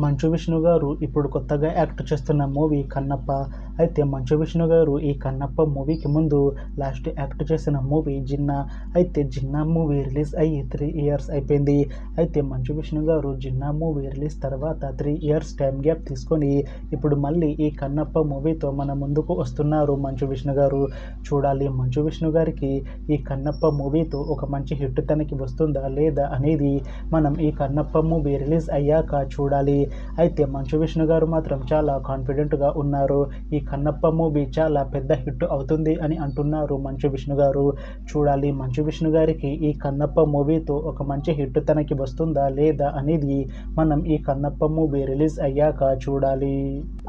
మంచు విష్ణు గారు ఇప్పుడు కొత్తగా యాక్ట్ చేస్తున్న మూవీ కన్నప్ప. అయితే మంచు విష్ణు గారు ఈ కన్నప్ప మూవీకి ముందు లాస్ట్ యాక్ట్ చేసిన మూవీ జిన్నా. అయితే జిన్నా మూవీ రిలీజ్ అయ్యి 3 ఇయర్స్ అయిపోయింది. అయితే మంచు విష్ణు గారు జిన్నా మూవీ రిలీజ్ తర్వాత 3 ఇయర్స్ టైం గ్యాప్ తీసుకొని ఇప్పుడు మళ్ళీ ఈ కన్నప్ప మూవీతో మన ముందుకు వస్తున్నారు మంచు విష్ణు గారు. చూడాలి మంచు విష్ణు గారికి ఈ కన్నప్ప మూవీతో ఒక మంచి హిట్ తనకి వస్తుందా లేదా అనేది మనం ఈ కన్నప్ప మూవీ రిలీజ్ అయ్యాక చూడాలి. అయితే మంచు విష్ణు గారు మాత్రం చాలా కాన్ఫిడెంట్గా ఉన్నారు. ఈ కన్నప్ప మూవీ చాలా పెద్ద హిట్ అవుతుంది అని అంటున్నారు మంచు విష్ణు గారు. చూడాలి మంచు విష్ణు గారికి ఈ కన్నప్ప మూవీతో ఒక మంచి హిట్ తనకి వస్తుందా లేదా అనేది మనం ఈ కన్నప్ప మూవీ రిలీజ్ అయ్యాక చూడాలి.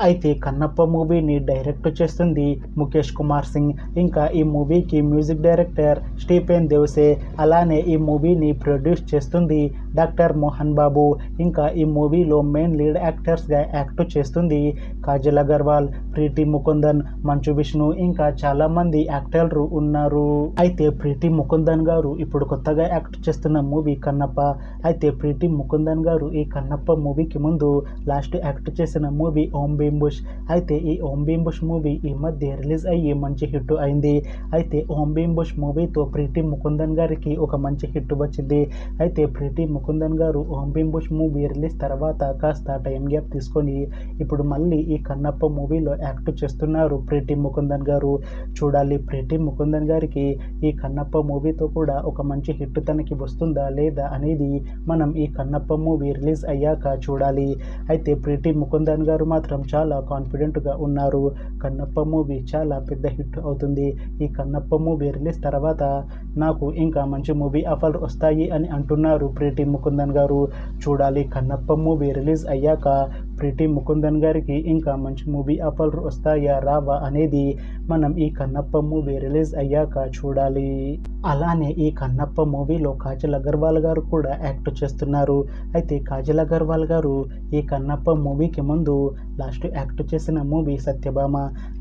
అయితే కన్నప్ప మూవీని డైరెక్ట్ చేస్తుంది ముఖేష్ కుమార్ సింగ్. ఇంకా ఈ మూవీకి మ్యూజిక్ డైరెక్టర్ స్టీఫెన్ దేవ్సే. అలానే ఈ మూవీని ప్రొడ్యూస్ చేస్తుంది డాక్టర్ మోహన్ బాబు. ఇంకా ఈ మూవీలో మెయిన్ లీడ్ యాక్టర్స్గా యాక్ట్ చేస్తుంది కాజల్ అగర్వాల్, ప్రీతి ముకుందన్, మంచు విష్ణు, ఇంకా చాలా మంది యాక్టర్లు ఉన్నారు. అయితే ప్రీతి ముకుందన్ గారు ఇప్పుడు కొత్తగా యాక్ట్ చేస్తున్న మూవీ కన్నప్ప. అయితే ప్రీతి ముకుందన్ గారు ఈ కన్నప్ప మూవీకి ముందు లాస్ట్ యాక్ట్ చేసిన మూవీ ఓం భీమ్ బుష్. అయితే ఈ ఓం భీమ్ బుష్ మూవీ ఈ మధ్య రిలీజ్ అయ్యి మంచి హిట్ అయింది. అయితే ఓం భీమ్ బుష్ మూవీతో ప్రీతి ముకుందన్ గారికి ఒక మంచి హిట్ వచ్చింది. అయితే ప్రీతి ముకుందన్ గారు ఓం భీమ్ బుష్ మూవీ రిలీజ్ తర్వాత కాస్త టైం గ్యాప్ తీసుకొని ఇప్పుడు మళ్ళీ ఈ కన్నప్ప మూవీలో యాక్ట్ చేస్తున్నారు ప్రీతి ముకుందన్ గారు. చూడాలి ప్రీతి ముకుందన్ గారికి ఈ కన్నప్ప మూవీతో కూడా ఒక మంచి హిట్ తనకి వస్తుందా లేదా అనేది మనం ఈ కన్నప్ప మూవీ రిలీజ్ అయ్యాక చూడాలి. అయితే ప్రీతి ముకుందన్ గారు మాత్రం చాలా కాన్ఫిడెంట్గా ఉన్నారు. కన్నప్ప మూవీ చాలా పెద్ద హిట్ అవుతుంది. ఈ కన్నప్ప మూవీ రిలీజ్ తర్వాత నాకు ఇంకా మంచి మూవీ ఆఫర్లు వస్తాయి అని అంటున్నారు ప్రీతి ముకుందన్ గారు. చూడాలి కన్నప్ప మూవీ రిలీజ్ అయ్యాక ప్రీతి ముకుందన్ గారికి ఇంకా మంచి మూవీ ఆఫర్లు వస్తాయా రావా అనేది మనం ఈ కన్నప్ప మూవీ రిలీజ్ అయ్యాక చూడాలి. అలానే ఈ కన్నప్ప మూవీలో కాజల్ అగర్వాల్ గారు కూడా యాక్ట్ చేస్తున్నారు. అయితే కాజల్ అగర్వాల్ గారు ఈ కన్నప్ప మూవీకి ముందు లాస్ట్ యాక్ట్ చేసిన మూవీ సత్యభామ.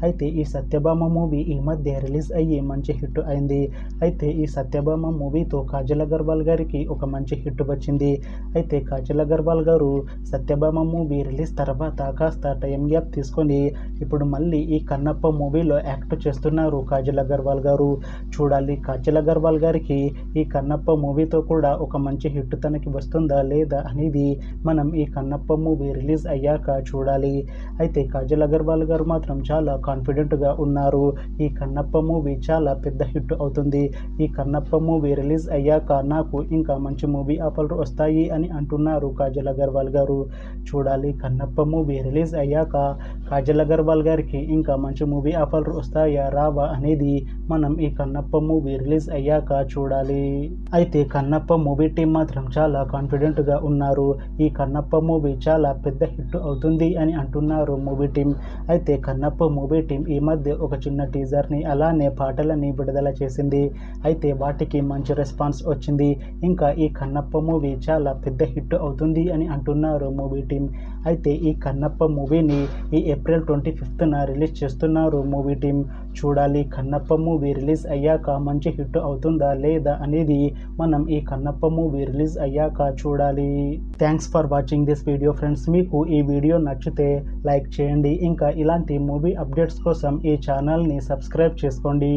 అయితే ఈ సత్యభామ మూవీ ఈ మధ్య రిలీజ్ అయ్యి మంచి హిట్ అయింది. అయితే ఈ సత్యభామ మూవీతో కాజల్ అగర్వాల్ గారికి ఒక మంచి హిట్ వచ్చింది. అయితే కాజల్ అగర్వాల్ గారు సత్యభామ మూవీ రిలీజ్ తర్వాత కాస్త టైం గ్యాప్ తీసుకొని ఇప్పుడు మళ్ళీ ఈ కన్నప్ప మూవీలో యాక్ట్ చేస్తున్నారు కాజల్ అగర్వాల్ గారు. చూడాలి కాజల్ అగర్వాల్ గారికి ఈ కన్నప్ప మూవీతో కూడా ఒక మంచి హిట్ తనకి వస్తుందా లేదా అనేది మనం ఈ కన్నప్ప మూవీ రిలీజ్ అయ్యాక చూడాలి. అయితే కాజల్ అగర్వాల్ గారు మాత్రం చాలా కాన్ఫిడెంట్గా ఉన్నారు. ఈ కన్నప్ప మూవీ చాలా పెద్ద హిట్ అవుతుంది. ఈ కన్నప్ప మూవీ రిలీజ్ అయ్యాక నాకు ఇంకా మంచి మూవీ ఆఫర్లు వస్తాయి అని అంటున్నారు కాజల్ అగర్వాల్ గారు. చూడాలి కన్నప్ప మూవీ రిలీజ్ అయ్యాక కాజల్ అగర్వాల్ గారికి ఇంకా మంచి మూవీ ఆఫర్లు వస్తాయా రావా అనేది మనం ఈ కన్నప్ప మూవీ రిలీజ్ అయ్యాక చూడాలి. అయితే కన్నప్ప మూవీ టీం మాత్రం చాలా కాన్ఫిడెంట్గా ఉన్నారు. ఈ కన్నప్ప మూవీ చాలా పెద్ద హిట్ అవుతుంది అని అంటున్నారు మూవీ టీం. అయితే కన్నప్ప మూవీ టీం ఈ మధ్య ఒక చిన్న టీజర్ని అలానే పాటలని విడుదల చేసింది. అయితే వాటికి మంచి రెస్పాన్స్ వచ్చింది. ఇంకా ఈ కన్నప్ప మూవీ చాలా పెద్ద హిట్ అవుతుంది అని అంటున్నారు మూవీ టీం. అయితే ఈ కన్నప్ప మూవీని ఈ ఏప్రిల్ 25న రిలీజ్ చేస్తున్నారు మూవీ టీం. చూడాలి కన్నప్ప మూవీ రిలీజ్ అయ్యాక మంచి హిట్ అవుతుందా లేదా అనేది మనం ఈ కన్నప్ప మూవీ రిలీజ్ అయ్యాక చూడాలి. Thanks for watching this video friends. మీకు ఈ వీడియో నచ్చితే లైక్ చేయండి. ఇంకా ఇలాంటి మూవీ అప్డేట్స్ కోసం ఈ ఛానల్ని సబ్స్క్రైబ్ చేసుకోండి.